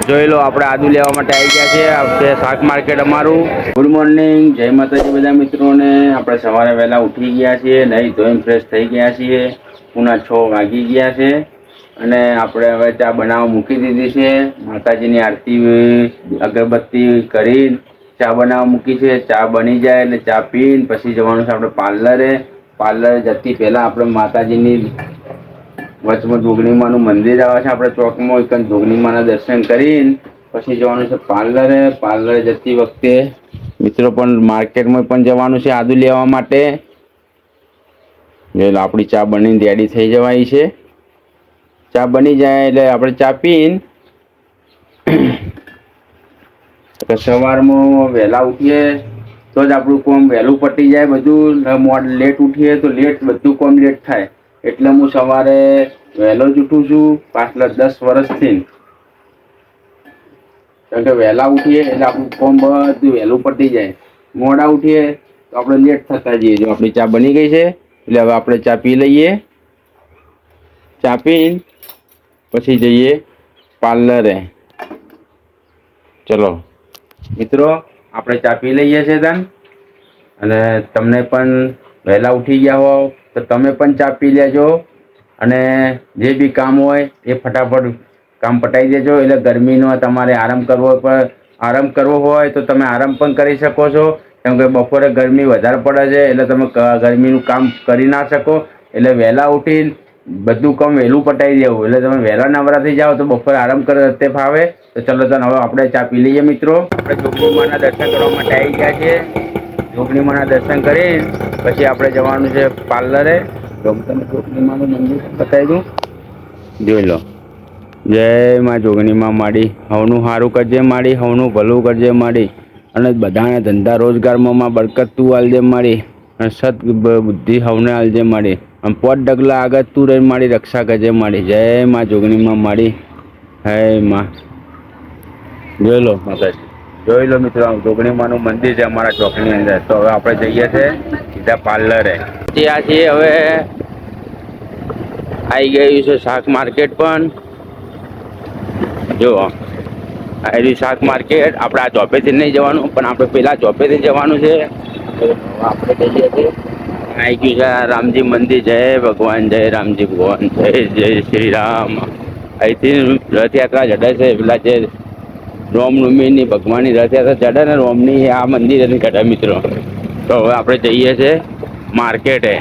જોઈ લો આપણે આદુ લેવા માટે આવી ગયા છે. આ છે શાક માર્કેટ અમારું. ગુડ મોર્નિંગ, જય માતાજી બધા મિત્રોને. આપણે સવારે વહેલા ઉઠી ગયા છીએ, નહીં ધોઈને ફ્રેશ થઈ ગયા છીએ. પૂના 6 વાગી ગયા છે અને આપણે હવે ચા બનાવવા મૂકી દીધી છે. માતાજીની આરતી અગરબત્તી કરી ચા બનાવવા મૂકી છે. ચા બની જાય એટલે ચા પીને પછી જવાનું છે આપણે પાર્લરે. પાર્લરે જતી પહેલાં આપણે માતાજીની વચમાં જોગણીમાનું મંદિર આવે છે આપણે ચોકમાં, એક જોગણીમાના દર્શન કરીને પછી જવાનું છે પાર્લરે. પાર્લરે જતી વખતે મિત્રો પણ માર્કેટમાં પણ જવાનું છે આદુ લેવા માટે. જો આપણી ચા બનીને રેડી થઈ જવાય છે. ચા બની જાય એટલે આપણે ચા પીને સવારમાં વહેલા ઉઠીએ તો જ આપણું કામ વહેલું પતી જાય. બધું લેટ ઉઠીએ તો બધું કામ લેટ થાય. એટલે હું સવારે વહેલો જ ઉઠું છું પાછલા 10 વર્ષથી. કારણ કે વહેલા ઉઠીએ એટલે આપણું કામ બધું વહેલું પતી જાય. મોડા ઉઠીએ તો આપણે લેટ થતા જઈએ. જો આપણી ચા બની ગઈ છે એટલે હવે આપણે ચા પી લઈએ. ચા પીને પછી જઈએ પાર્લરે. ચલો મિત્રો, આપણે ચા પી લઈએ છીએ તન. અને તમને પણ વહેલા ઉઠી ગયા હો તો તમે પણ ચા પી લેજો. અને જે બી કામ હોય એ ફટાફટ કામ પતાવી દેજો. એટલે ગરમીનો તમારે આરામ કરવો હોય તો તમે આરામ પણ કરી શકો છો. કેમ કે બપોરે ગરમી વધારે પડે છે એટલે તમે ગરમીનું કામ કરી ના શકો. એટલે વહેલા ઉઠીને બધું કામ વહેલું પતાવી દેવું. એટલે તમે વહેલા નવરા થઈ જાઓ તો બપોરે આરામ કરે તે ફાવે. તો ચલો તને હવે આપણે ચા પી લઈએ મિત્રો. આપણે જોગણીમાના દર્શન કરવા માટે આવી ગયા છીએ. જોગણીમાના દર્શન કરી પછી આપણે જવાનું છે પાર્લરે. તમે જોગણીમાનું મંદિર બતાવી દઉં, જોઈ લો. જય માં જોગણીમાં માડી, હવનું સારું કરજે માડી, હવનું ભલું કરજે માડી. અને બધાને ધંધા રોજગારમાં બરકત તું આલજે માડી. અને સત બુદ્ધિ હવને આલજે માડી. અને 5 ડગલા આગળ તું રહી માડી રક્ષા કરજે માડી. જય માં જોગણીમાં માડી. હે માં જોઈ લો માતાજી. જોઈ લો મિત્રો, જોગણીમાનું મંદિર છે અમારા ચોકની અંદર. તો હવે આપણે જઈએ છીએ સીધા પાર્લરે. ત્યાં છીએ હવે આવી ગયું છે શાક માર્કેટ પણ. જો આ શાક માર્કેટ. આપણે આ ચોપેથી નહીં જવાનું પણ આપણે પેલા ચોપેથી જવાનું છે. આપણે જઈએ છીએ. આવી ગયું છે રામજી મંદિર. જય ભગવાન, જય રામજી ભગવાન, જય શ્રી રામ. અહીંથી રથયાત્રા ચડે છે. પેલા જે રામનવમીની ભગવાનની રથયાત્રા ચડે ને રોમની, આ મંદિર ચડે મિત્રો. તો હવે આપણે જઈએ છીએ માર્કેટે.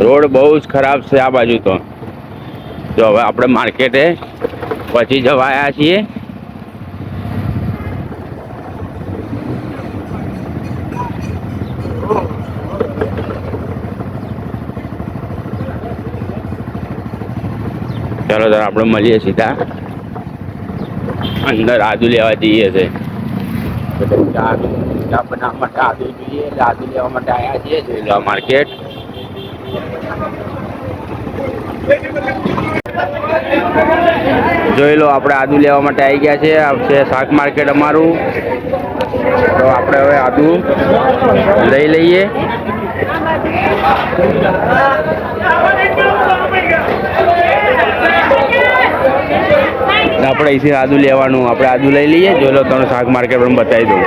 રોડ બહુ જ ખરાબ છે આ બાજુ તો. જો હવે આપણે માર્કેટે પહોંચી જવાયા છીએ. ચાલો ત્યારે આપણે મળીએ સીધા અંદર. આદુ લેવા જઈએ છે. ચા બનાવવા માટે આદુ જોઈએ એટલે આદુ લેવા માટે આવ્યા છીએ. જોઈ લો માર્કેટ. જોઈ લો આપણે આદુ લેવા માટે આવી ગયા છે. આ છે શાક માર્કેટ અમારું. તો આપણે હવે આદુ લઈ લઈએ. આપણે અહીંથી આદુ લેવાનું. આપણે આદુ લઈ લઈએ. જોઈ લો તમને શાક માર્કેટ પણ બતાવી દઉં.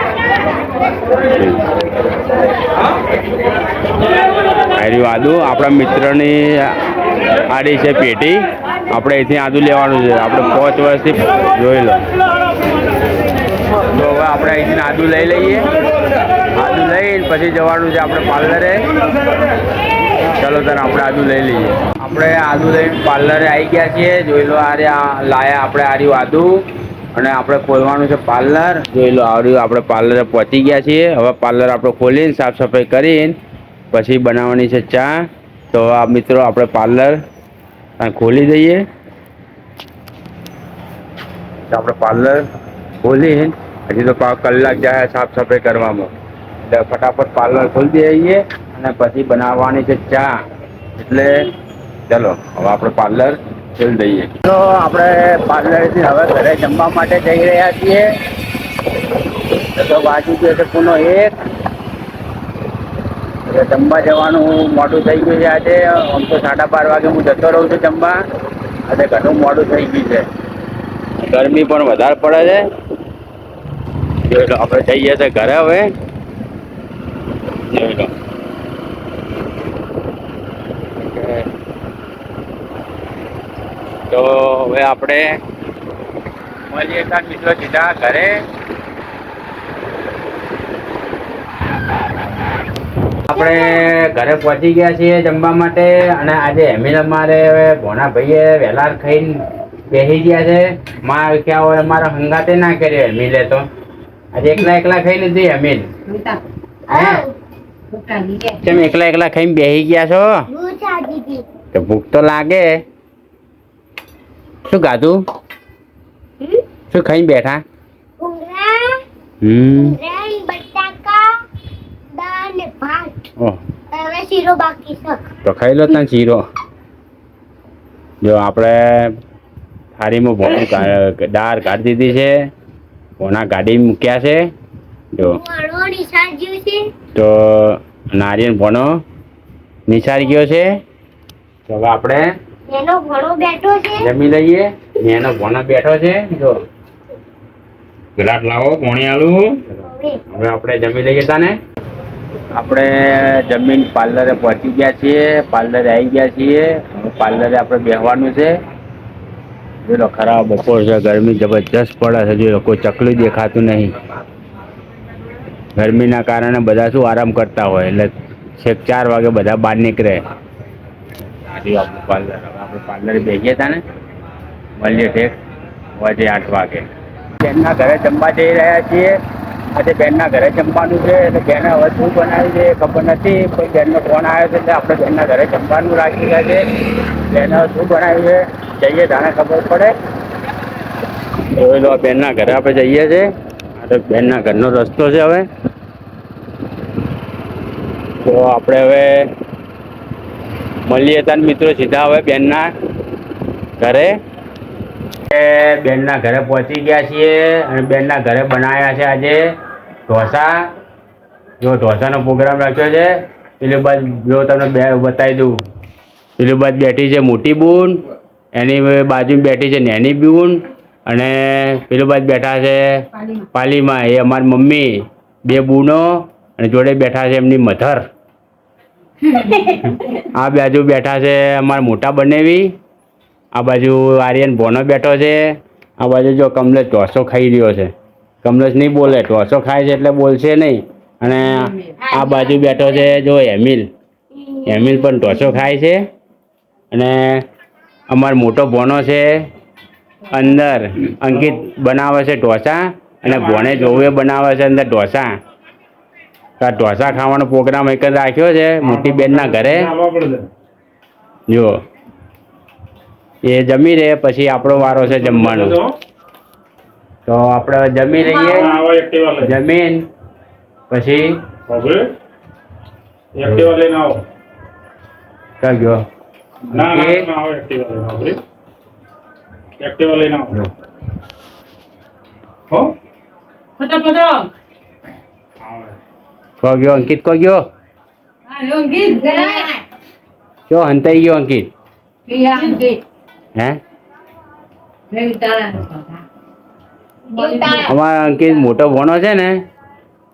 આદુ આપણા મિત્રની આડી છે પેટી. આપણે અહીંથી આદુ લેવાનું છે. આપણે 5 વર્ષથી જોઈ લો. તો હવે આપણે અહીંથી આદુ લઈ લઈએ. આદુ લઈને પછી જવાનું છે આપણે પાર્લરે. ચાલો ત્યારે આપણે આદુ લઈ લઈએ. આપણે આદુ લઈને પાર્લરે આવી ગયા છીએ. જોઈ લો આ લાયા આપણે આર્યું આદુ. અને આપણે ખોલવાનું છે પાર્લર. જોઈ લો આવ્યું. આપણે પાર્લરે પહોંચી ગયા છીએ. હવે પાર્લર આપણે ખોલીને સાફ સફાઈ કરીને પછી બનાવવાની છે ચા. તો આ મિત્રો આપણે પાર્લર ખોલી દઈએ. આપણે પાર્લર ખોલીને હજી તો કલાક જાય સાફ સફાઈ કરવામાં. એટલે ફટાફટ પાર્લર ખોલી દઈએ અને પછી બનાવવાની છે ચા. એટલે ચલો હવે આપણે પાર્લર ખોલી દઈએ. તો આપણે પાર્લરથી હવે ઘરે જમવા માટે જઈ રહ્યા છીએ. તો બાજુ જે છે પૂનો 1. જમવા જવાનું મોડું થઈ ગયું છે આજે. આમ તો 12:30 વાગે હું જતો રહું છું જમવા. આજે ઘણું મોડું થઈ ગયું છે. ગરમી પણ વધારે પડે છે. જોઈ લો આપણે જઈએ છીએ ઘરે હવે. જોઈ લો તો હવે આપણે મળીએ મિત્રો સીધા ઘરે. આપણે ઘરે પહોંચી ગયા છીએ જમવા માટે. અને આજે એમિલ અમારે હવે ભોણા ભાઈએ વહેલા ખાઈને બેસી ગયા છે. માં ક્યાં હોય અમારા હંગાતે ના કર્યો એમિલે તો. આજે એકલા ખાઈ લીધી એમિલ. કેમ એકલા ખાઈને બેસી ગયા છો? તો ભૂખ તો લાગે. શું ખાધું? શું ખાઈને બેઠા? તો ખાઈ લો તને શીરો. જો આપણે થાળીમાં ભોણું દાળ કાઢી દીધી છે. ભોણા ગાડી મૂક્યા છે. જો તો નારિયેળ ભોણો નિસારી ગયો છે. તો હવે આપણે જમી લઈએ. એનો ભોણો બેઠો છે. જો ગ્લાસ લાવો પોણી આલું. હવે આપણે જમી લઈએ તાને. આપણે જમીન પાર્લરે પહોંચી ગયા છીએ. પાર્લરે આવી ગયા છીએ. હવે પાર્લરે આપણે બેસવાનું છે. જો ખરાબ બપોર છે. ગરમી જબરજસ્ત પડે છે. જો કોઈ ચકલું દેખાતું નહીં. ગરમીના કારણે બધા શું આરામ કરતા હોય એટલે છેક 4 વાગે બધા બહાર નીકળે. આપણે પાર્લરે બેસીએ હતા ને. મળીએ ઠેક વાજે 8 વાગે. બેનના ઘરે જમવા જઈ રહ્યા છીએ. આજે બેનના ઘરે જમવાનું છે. એટલે બેને હવે શું બનાવ્યું છે ખબર નથી. કોઈ બેનનો ફોન આવ્યો છે એટલે આપણે બેનના ઘરે જમવાનું રાખી રહ્યા છે. બેને શું બનાવ્યું છે જઈએ જાણે ખબર પડે. જોઈ લો બેનના ઘરે આપણે જઈએ છીએ. આ તો બેનના ઘરનો રસ્તો છે. હવે તો આપણે હવે મળીએ હતા મિત્રો સીધા હવે બેનના ઘરે. બેનના ઘરે પહોંચી ગયા છીએ. અને બેનના ઘરે બનાવ્યા છે આજે ઢોસા. જો ઢોસાનો પ્રોગ્રામ રાખ્યો છે. પેલી બાજુ જો તમને બતાવી દઉં. પેલી બાજુ બેઠી છે મોટી બૂન. એની બાજુ બેઠી છે નાની બૂન. અને પેલી બાજુ બેઠા છે પાલીમાં. એ અમારી મમ્મી. 2 બૂનો અને જોડે બેઠા છે એમની મધર. આ બાજુ બેઠા છે અમારા મોટા બનેવી. આ બાજુ આર્યન ભોનો બેઠો છે. આ બાજુ જો કમલેશ ઢોસો ખાઈ રહ્યો છે. કમલેશ નહીં બોલે. ઢોસો ખાય છે એટલે બોલશે નહીં. અને આ બાજુ બેઠો છે જો એમિલ. એમિલ પણ ઢોસો ખાય છે. અને અમારો મોટો ભોનો છે અંદર. અંકિત બનાવે છે ઢોસા. અને ભોણે જોવે બનાવે છે અંદર ઢોસા. તો ઢોસા ખાવાનો પ્રોગ્રામ એક જ રાખ્યો છે મોટી બેનના ઘરે. જો એ જમી રહે પછી આપણો વારો છે જમવાનો. તો આપણે જમી લઈએ. જમીન પછી કરજો. કો ગયો અંકિત? કો ગયો? જો હંતાઈ ગયો અંકિત. હે અમારો અંકિત મોટો ભણો છે ને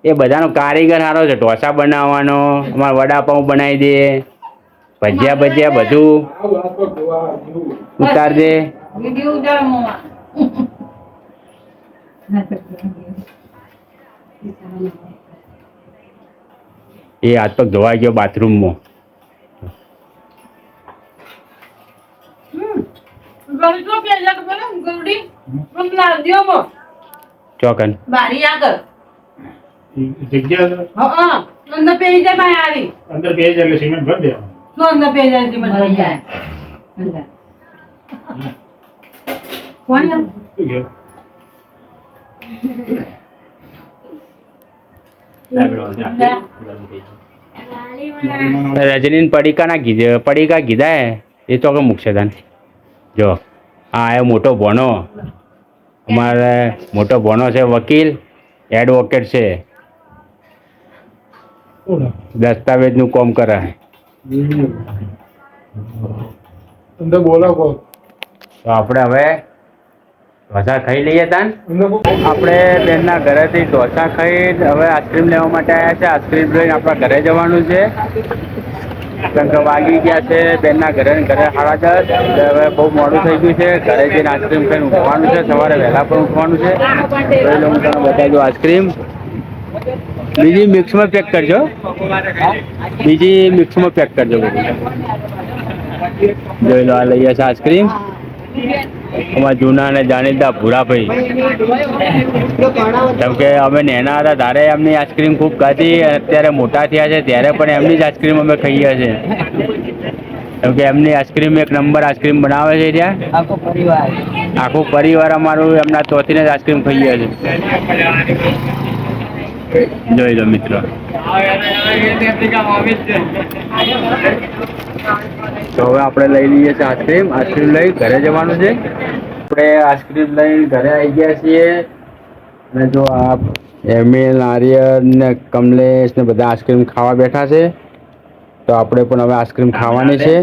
એ બધાનો કારીગર સારો છે. ઢોસા બનાવવાનો, અમારે વડાપાઉં બનાવી દે, ભજીયા બધું ઉતાર દે. એ હાથ પગ ધોવાઈ ગયો બાથરૂમમાં. ચોકન બારી આગળ જગ્યા હા અંદર પેરી જાય ભાઈ આરી અંદર પેજ એટલે સિમેન્ટ ભરી દેવાનું. શું અંદર પેરી જાય સિમેન્ટ ભરી જાય અંદર કોણ શું કહ્યું? રજની પડીકા કીધા એ તો કે મૂકશે તને. જો આ આવ્યો મોટો ભોનો. અમારે મોટો ભોનો છે વકીલ, એડવોકેટ છે. કોણ? દસ્તાવેજનું કામ કરે અંદર બોલાવો. તો આપણે હવે ઢોસા ખાઈ લઈએ તાન. અંદર આપણે બેનના ઘરેથી ઢોસા ખાઈ હવે આઈસ્ક્રીમ લેવા માટે આવ્યા છે. આઈસ્ક્રીમ લઈને આપણા ઘરે જવાનું છે. કારણ કે વાગી ગયા છે બેનના ઘરે ને ઘરે 10:30. એટલે હવે બહુ મોડું થઈ ગયું છે. ઘરે જઈને આઈસ્ક્રીમ ખાઈને ઊંઘવાનું છે. સવારે વહેલા પણ ઉઠવાનું છે. એટલે હું તમને બતાવી દઉં આઈસ્ક્રીમ. બીજી મિક્સમાં પેક કરજો. બીજી મિક્સમાં પેક કરજો બધી. જોઈ લો આ લઈએ છે આઈસ્ક્રીમ. અમારા જૂના અને જાણીતા ભૂરાભાઈ. કેમ કે અમે નાના હતા ત્યારે એમની આઈસ્ક્રીમ ખૂબ ખાધી. અત્યારે મોટા થયા છે ત્યારે પણ એમની જ આઈસ્ક્રીમ અમે ખાઈએ છીએ. કેમ કે એમની આઈસ્ક્રીમ એક નંબર આઈસ્ક્રીમ બનાવે છે ત્યાં. આખો પરિવાર અમારું એમના તોથીને જ આઈસ્ક્રીમ ખાઈએ છીએ. જોઈ લો મિત્રો. તો હવે આપણે લઈ લઈએ છીએ આઈસ્ક્રીમ. આઈસ્ક્રીમ લઈ ઘરે જવાનું છે. આપણે આઈસ્ક્રીમ લઈ ઘરે આવી ગયા છીએ. અને જો આ એમિલ, આર્યન ને કમલેશ ને બધા આઈસ્ક્રીમ ખાવા બેઠા છે. તો આપણે પણ હવે આઈસ્ક્રીમ ખાવાની છે.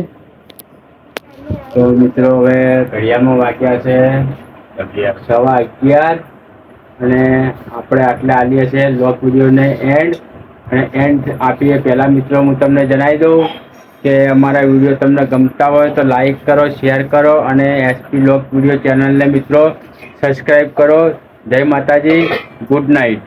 તો મિત્રો હવે ઘડિયાળમાં વાગ્યા છે 11:15. અને આપણે આટલે આવીએ છીએ લોક વિડીયોને એન્ડ. અને એન્ડ આપીએ પહેલાં મિત્રો હું તમને જણાવી દઉં કે અમારા વિડીયો તમને ગમતા હોય તો લાઈક કરો, શેર કરો અને એસપી લોક વિડીયો ચેનલને મિત્રો સબસ્ક્રાઈબ કરો. જય માતાજી. Good night.